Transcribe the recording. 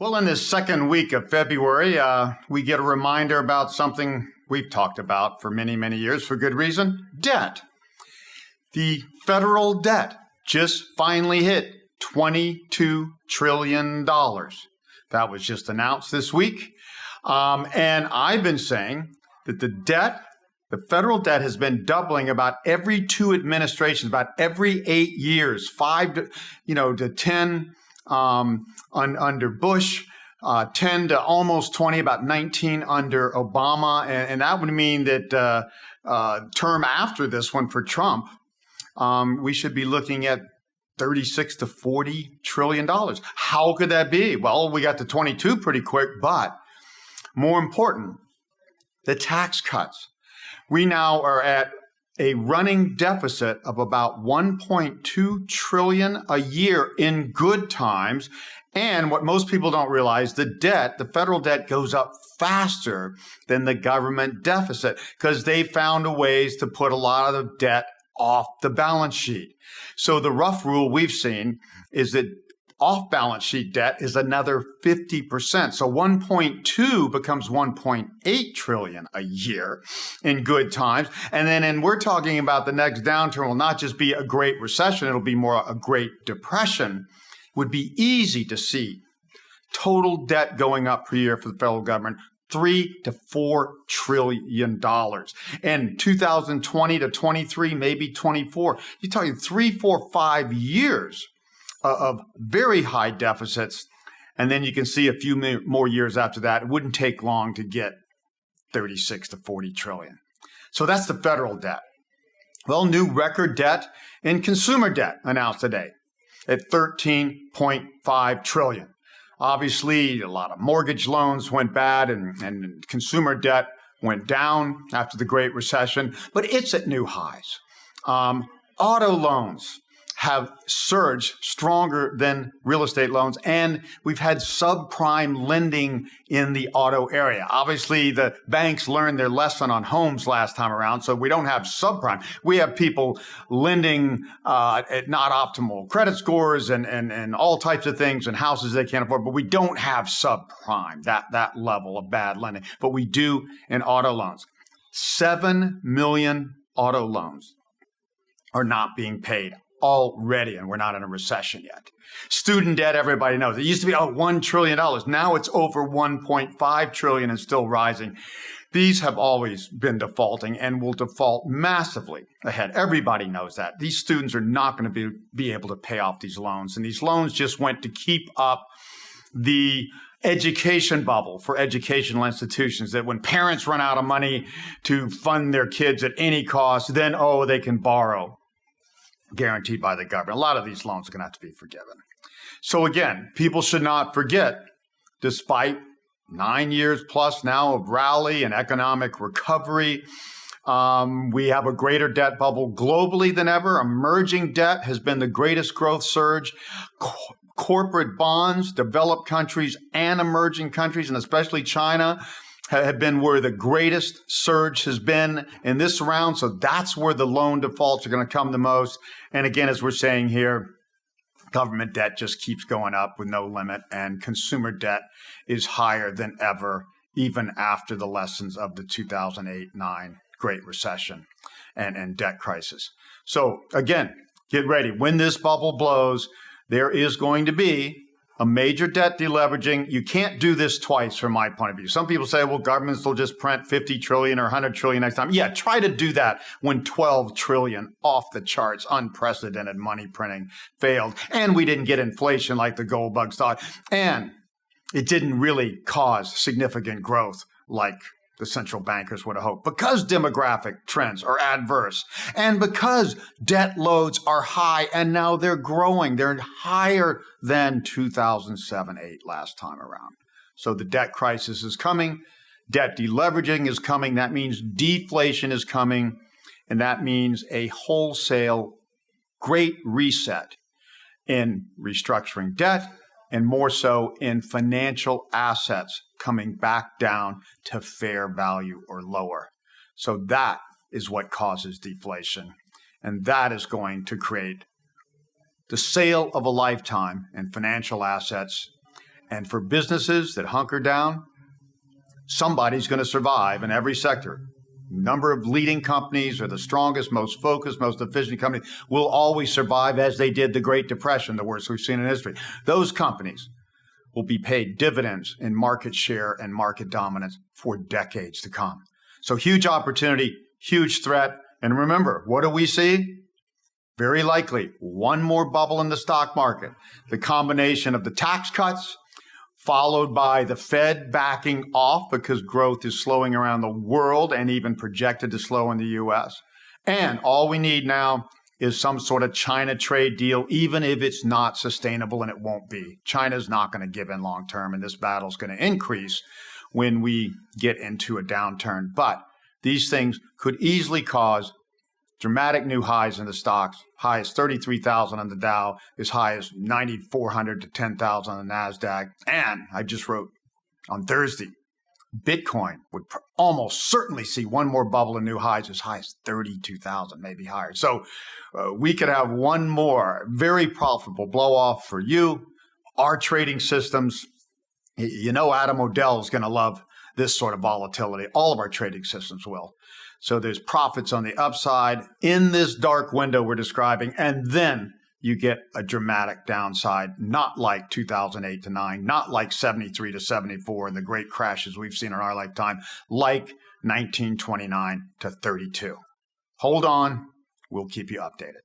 Well, in this second week of February, we get a reminder about something we've talked about for many, many years for good reason: debt. The federal debt just finally hit $22 trillion. That was just announced this week. And I've been saying that the federal debt has been doubling about every two administrations, about every 8 years, 5 to 10 under Bush, 10 to almost 20, about 19 under Obama. And that would mean that term after this one for Trump, we should be looking at 36 to 40 trillion dollars. How could that be? Well, we got to 22 pretty quick, but more important, the tax cuts. We now are at a running deficit of about 1.2 trillion a year in good times. And what most people don't realize, the federal debt goes up faster than the government deficit because they found ways to put a lot of the debt off the balance sheet. So the rough rule we've seen is that off-balance sheet debt is another 50%. So 1.2 becomes 1.8 trillion a year in good times. And we're talking about the next downturn will not just be a great recession, it'll be more a great depression. Would be easy to see total debt going up per year for the federal government, $3 to $4 trillion. And 2020 to 23, maybe 24. You're talking 3, 4, 5 years of very high deficits. And then you can see a few more years after that. It wouldn't take long to get 36 to 40 trillion. So that's the federal debt. Well, new record debt in consumer debt announced today at 13.5 trillion. Obviously, a lot of mortgage loans went bad and consumer debt went down after the Great Recession, but it's at new highs. Auto loans have surged stronger than real estate loans, and we've had subprime lending in the auto area. Obviously, the banks learned their lesson on homes last time around, so we don't have subprime. We have people lending at not optimal credit scores and all types of things and houses they can't afford, but we don't have subprime, that level of bad lending, but we do in auto loans. 7 million auto loans are not being paid already, and we're not in a recession yet. Student debt, everybody knows. It used to be $1 trillion. Now it's over 1.5 trillion and still rising. These have always been defaulting and will default massively ahead. Everybody knows that. These students are not going to be able to pay off these loans, and these loans just went to keep up the education bubble for educational institutions, that when parents run out of money to fund their kids at any cost, then, they can borrow, guaranteed by the government. A lot of these loans are going to have to be forgiven. So again, people should not forget, despite 9 years plus now of rally and economic recovery, we have a greater debt bubble globally than ever. Emerging debt has been the greatest growth surge. Corporate bonds, developed countries and emerging countries, and especially China, have been where the greatest surge has been in this round. So that's where the loan defaults are going to come the most. And again, as we're saying here, government debt just keeps going up with no limit, and consumer debt is higher than ever, even after the lessons of the 2008-9 Great Recession and debt crisis. So again, get ready. When this bubble blows, there is going to be a major debt deleveraging. You can't do this twice from my point of view. Some people say, well, governments will just print 50 trillion or 100 trillion next time. Yeah, try to do that when 12 trillion off the charts, unprecedented money printing failed. And we didn't get inflation like the gold bugs thought. And it didn't really cause significant growth like the central bankers would have hoped, because demographic trends are adverse and because debt loads are high and now they're growing. They're higher than 2007-8 last time around. So the debt crisis is coming. Debt deleveraging is coming. That means deflation is coming. And that means a wholesale great reset in restructuring debt, and more so in financial assets coming back down to fair value or lower. So that is what causes deflation. And that is going to create the sale of a lifetime in financial assets And for businesses that hunker down, somebody's going to survive in every sector. Number of leading companies or the strongest, most focused, most efficient companies will always survive, as they did the Great Depression, the worst we've seen in history. Those companies will be paid dividends in market share and market dominance for decades to come. So huge opportunity, huge threat. And remember, what do we see? Very likely one more bubble in the stock market. The combination of the tax cuts followed by the Fed backing off because growth is slowing around the world and even projected to slow in the U.S. And all we need now is some sort of China trade deal, even if it's not sustainable, and it won't be. China's not going to give in long term, and this battle's going to increase when we get into a downturn. But these things could easily cause dramatic new highs in the stocks, high as 33,000 on the Dow, as high as 9,400 to 10,000 on the NASDAQ. And I just wrote on Thursday, Bitcoin would almost certainly see one more bubble in new highs as high as 32,000, maybe higher. So we could have one more very profitable blow off for you. Our trading systems, you know, Adam O'Dell is going to love this sort of volatility. All of our trading systems will. So there's profits on the upside in this dark window we're describing, and then you get a dramatic downside, not like 2008 to 9, not like 73 to 74, and the great crashes we've seen in our lifetime, like 1929 to 32. Hold on. We'll keep you updated.